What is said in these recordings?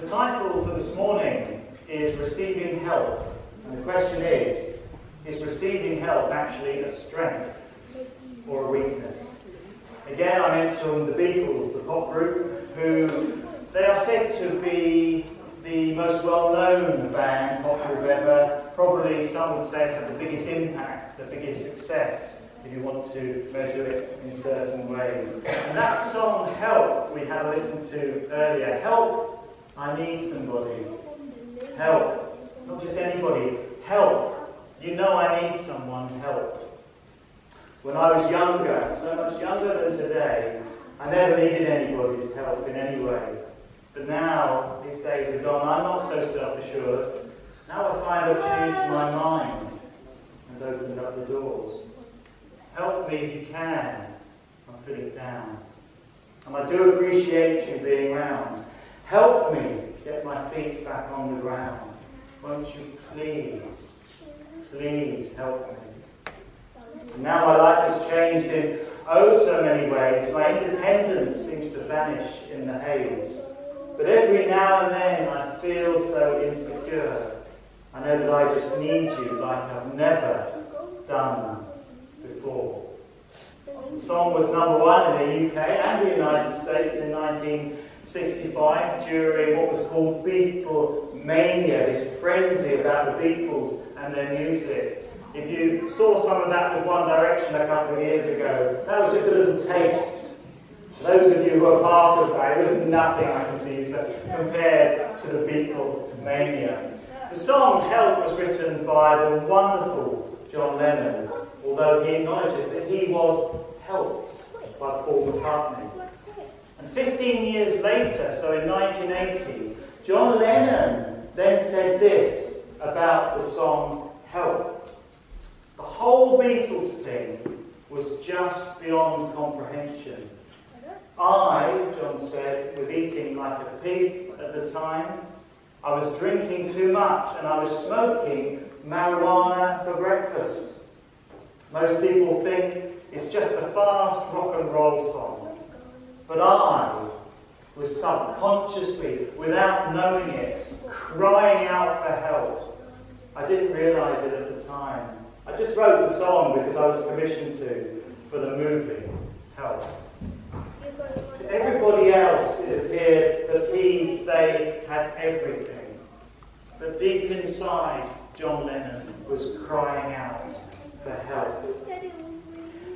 The title for this morning is Receiving Help. And the question is receiving help actually a strength or a weakness? Again, I mentioned the Beatles, the pop group, who they are said to be the most well-known band, pop group ever. Probably some would say have the biggest impact, the biggest success, if you want to measure it in certain ways. And that song, Help, we had a listen to earlier. Help, I need somebody. Help, not just anybody. Help, you know I need someone. Help. When I was younger, so much younger than today, I never needed anybody's help in any way. But now, these days are gone, I'm not so self-assured. Now I find I've changed my mind and opened up the doors. Help me if you can. I'm feeling down. And I do appreciate you being around. Help me get my feet back on the ground. Won't you please, please help me? And now my life has changed in oh so many ways. My independence seems to vanish in the haze. But every now and then I feel so insecure. I know that I just need you like I've never done before. The song was number one in the UK and the United States in 1965 during what was called Beatlemania, this frenzy about the Beatles and their music. If you saw some of that with One Direction a couple of years ago, that was just a little taste. Those of you who are part of that, it was nothing I can see so compared to the Beatlemania. The song Help was written by the wonderful John Lennon, although he acknowledges that he was helped by Paul McCartney. And 15 years later, so in 1980, John Lennon then said this about the song Help. The whole Beatles thing was just beyond comprehension. I, John said, was eating like a pig at the time. I was drinking too much and I was smoking marijuana for breakfast. Most people think it's just a fast rock and roll song. But I was subconsciously, without knowing it, crying out for help. I didn't realise it at the time. I just wrote the song because I was commissioned to for the movie Help. To everybody else, it appeared that they had everything. But deep inside, John Lennon was crying out for help.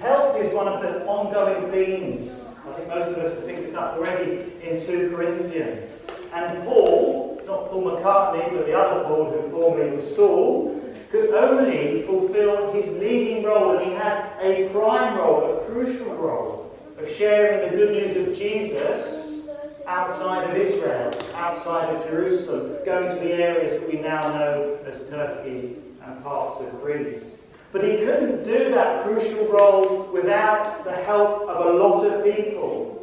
Help is one of the ongoing themes. I think most of us have picked this up already in 2 Corinthians. And Paul, not Paul McCartney, but the other Paul who formerly was Saul, could only fulfill his leading role, and he had a prime role, a crucial role, of sharing the good news of Jesus outside of Israel, outside of Jerusalem, going to the areas that we now know as Turkey and parts of Greece. But he couldn't do that crucial role without the help of a lot of people.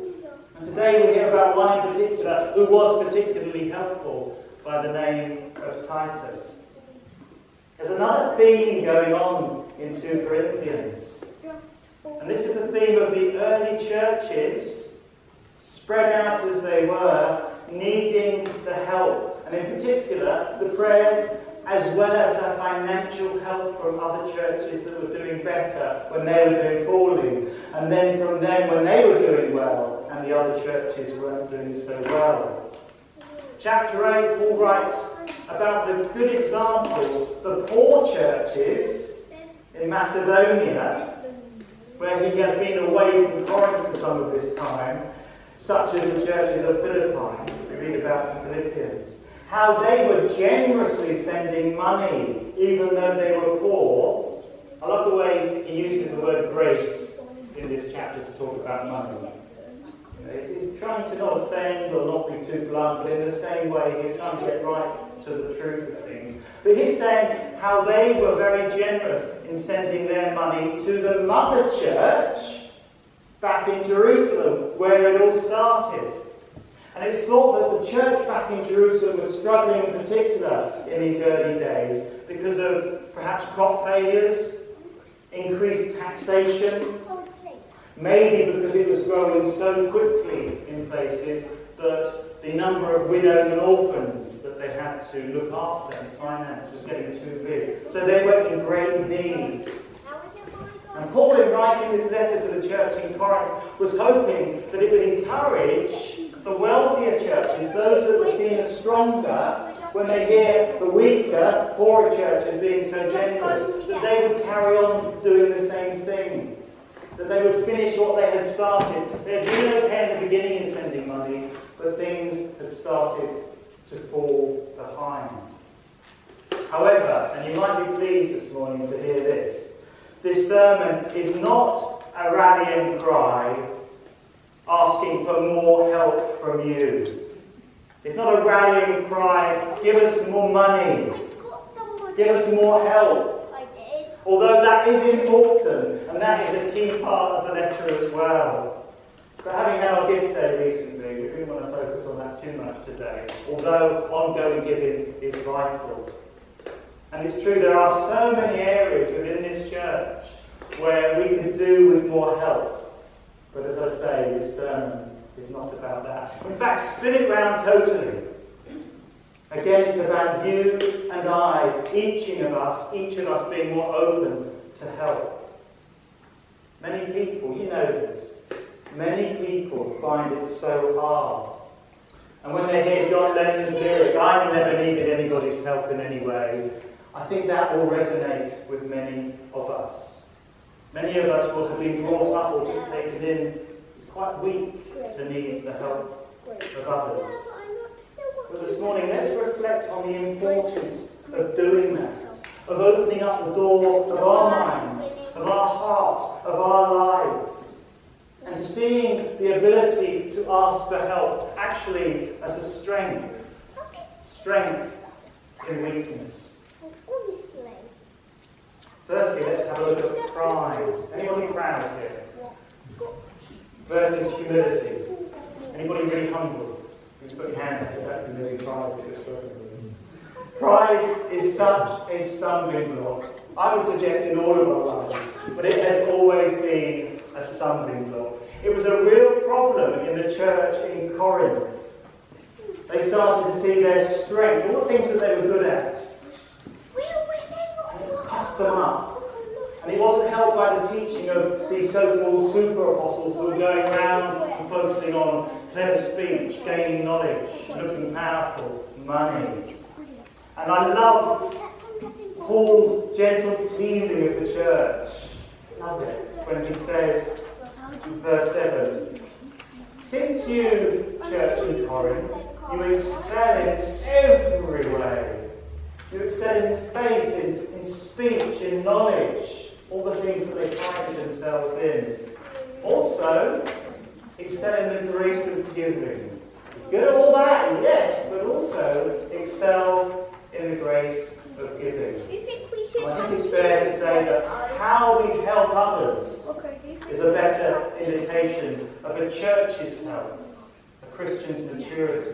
And today we hear about one in particular who was particularly helpful by the name of Titus. There's another theme going on in 2 Corinthians. And this is a theme of the early churches, spread out as they were, needing the help. And in particular, the prayers as well as the financial help from other churches that were doing better when they were doing poorly. And then from them when they were doing well and the other churches weren't doing so well. Chapter 8, Paul writes about the good example, the poor churches in Macedonia, where he had been away from Corinth for some of this time, such as the churches of Philippi, we read about in Philippians. How they were generously sending money, even though they were poor. I love the way he uses the word grace in this chapter to talk about money. He's trying to not offend or not be too blunt, but in the same way he's trying to get right to the truth of things. But he's saying how they were very generous in sending their money to the mother church back in Jerusalem, where it all started. And it's thought that the church back in Jerusalem was struggling in particular in these early days because of perhaps crop failures, increased taxation, maybe because it was growing so quickly in places that the number of widows and orphans that they had to look after and finance was getting too big. So they were in great need. And Paul, in writing this letter to the church in Corinth, was hoping that it would encourage the wealthier churches, those that were seen as stronger, when they hear the weaker, poorer churches being so generous, that they would carry on doing the same thing. That they would finish what they had started. They had been okay in the beginning in sending money, but things had started to fall behind. However, and you might be pleased this morning to hear this, this sermon is not a rallying cry asking for more help from you. It's not a rallying cry, give us more money, give us more help. Although that is important, and that is a key part of the letter as well. But having had our gift day recently, we didn't want to focus on that too much today, although ongoing giving is vital. And it's true, there are so many areas within this church where we could do with more help. But as I say, this sermon is not about that. In fact, spin it round totally. Again, it's about you and I, each of us being more open to help. Many people, you know this, many people find it so hard. And when they hear John Lennon's lyric, I've never needed anybody's help in any way, I think that will resonate with many of us. Many of us will have been brought up or just taken in as quite weak to need the help of others. But this morning, let's reflect on the importance of doing that, of opening up the door of our minds, of our hearts, of our lives, and seeing the ability to ask for help actually as a strength in weakness. Firstly, let's have a look at pride. Anybody proud here? Versus humility. Anybody really humble? You put your hand up. It's actually really pride that you're struggling with. Pride is such a stumbling block. I would suggest in all of our lives, but it has always been a stumbling block. It was a real problem in the church in Corinth. They started to see their strength, all the things that they were good at, and it puffed them up. And it wasn't helped by the teaching of these so-called super apostles who were going around and focusing on clever speech, gaining knowledge, looking powerful, money. And I love Paul's gentle teasing of the church. Love it. When he says, verse 7, since you, church in Corinth, you excel in every way. You excel in faith, in speech, in knowledge, all the things that they pride themselves in. Also, excel in the grace of giving. Good at all that, yes, but also excel in the grace of giving. I think it's fair to say that how we help others is a better indication of a church's health, a Christian's maturity.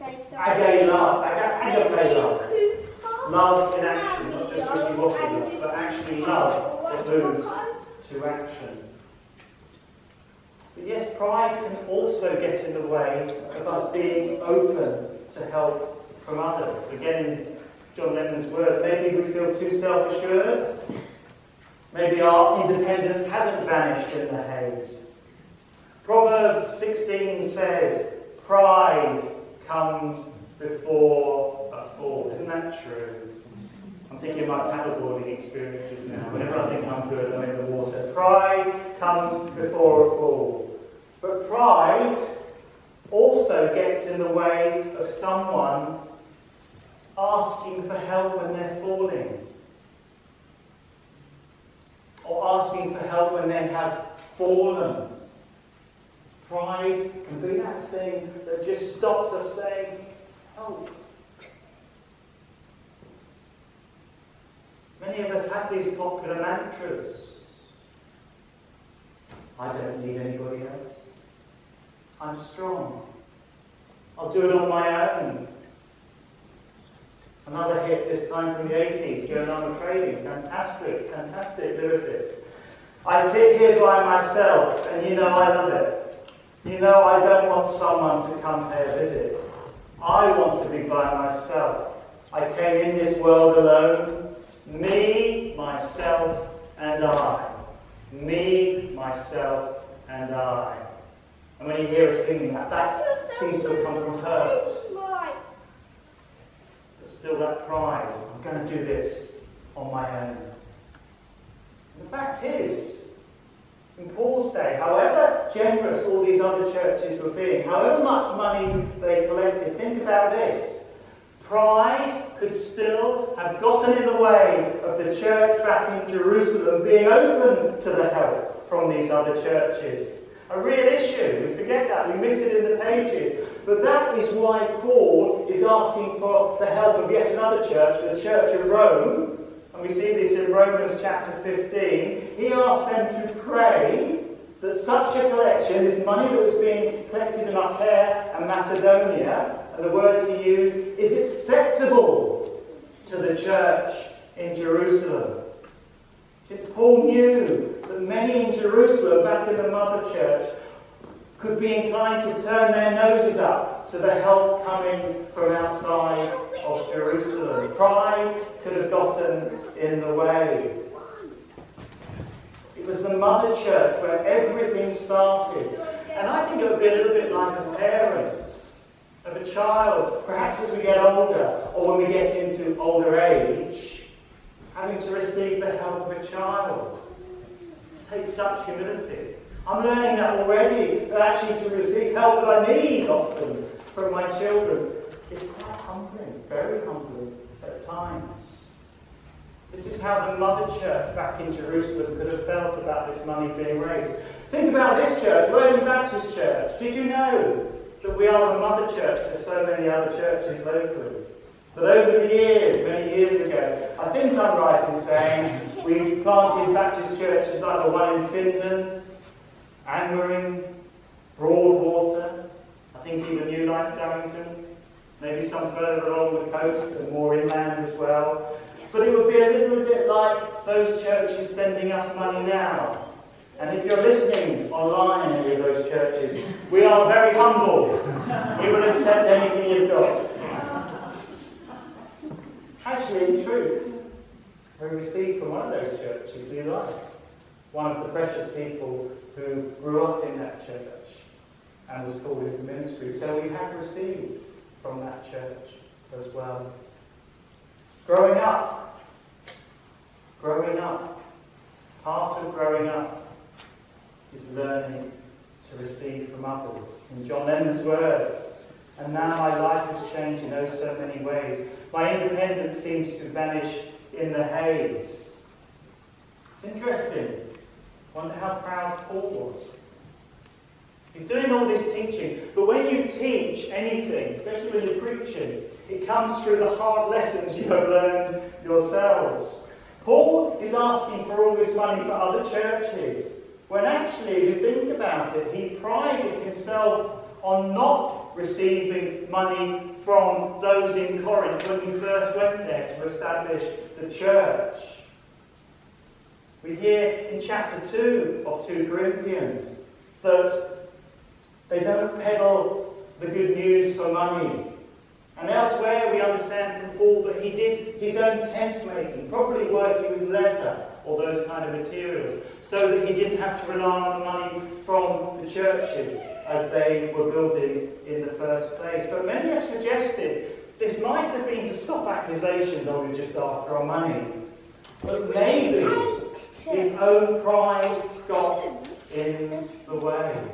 Agape love. Love in action, not just wishy-washy love, but actually love that moves to action. But yes, pride can also get in the way of us being open to help from others. Again, in John Lennon's words, maybe we feel too self-assured. Maybe our independence hasn't vanished in the haze. Proverbs 16 says, pride comes before a fall. Isn't that true? I'm thinking of my paddleboarding experiences now. Whenever I think I'm good, I'm in the water. Pride comes before a fall. But pride also gets in the way of someone asking for help when they're falling. Or asking for help when they have fallen. Pride can be that thing that just stops us saying, oh. Many of us have these popular mantras. I don't need anybody else. I'm strong. I'll do it on my own. Another hit, this time from the 80s, Joan Armatrading, fantastic lyricist. I sit here by myself, and you know I love it. You know, I don't want someone to come pay a visit. I want to be by myself. I came in this world alone. Me, myself, and I. Me, myself, and I. And when you hear her singing that, that seems to have come from hurt. But still that pride, I'm going to do this on my own. And the fact is, in Paul's day, however generous all these other churches were being, however much money they collected, think about this. Pride could still have gotten in the way of the church back in Jerusalem being open to the help from these other churches. A real issue. We forget that. We miss it in the pages. But that is why Paul is asking for the help of yet another church, the Church of Rome. And we see this in Romans chapter 15. He asked them to pray that such a collection, this money that was being collected in Achaia and Macedonia, and the words he used, is acceptable to the church in Jerusalem. Since Paul knew that many in Jerusalem, back in the mother church, could be inclined to turn their noses up to the help coming from outside of Jerusalem. Pride could have gotten in the way. It was the mother church where everything started. And I think it would be a little bit like a parent of a child, perhaps as we get older, or when we get into older age, having to receive the help of a child. It takes such humility. I'm learning that already, that actually to receive help that I need often from my children is quite humbling, very humbling at times. This is how the mother church back in Jerusalem could have felt about this money being raised. Think about this church, Worthing Baptist Church. Did you know that we are the mother church to so many other churches locally? That over the years, many years ago, I think I'm right in saying we planted Baptist churches like the one in Finland, Angmering, Broadwater, I think even New Life Darrington, maybe some further along the coast and more inland as well. But it would be a little bit like those churches sending us money now. And if you're listening online, any of those churches, we are very humble. We will accept anything you've got. Actually, in truth, we received from one of those churches, New Life, one of the precious people who grew up in that church and was called into ministry. So we have received from that church as well. Growing up, part of growing up is learning to receive from others. In John Lennon's words, and now my life has changed in oh so many ways. My independence seems to vanish in the haze. It's interesting. I wonder how proud Paul was. He's doing all this teaching, but when you teach anything, especially when you're preaching, it comes through the hard lessons you have learned yourselves. Paul is asking for all this money for other churches, when actually, if you think about it, he prided himself on not receiving money from those in Corinth when he first went there to establish the church. We hear in chapter 2 of 2 Corinthians that they don't peddle the good news for money. And elsewhere we understand from Paul that he did his own tent making, probably working with leather or those kind of materials, so that he didn't have to rely on the money from the churches as they were building in the first place. But many have suggested this might have been to stop accusations that we're just after our money. But maybe his own pride got in the way.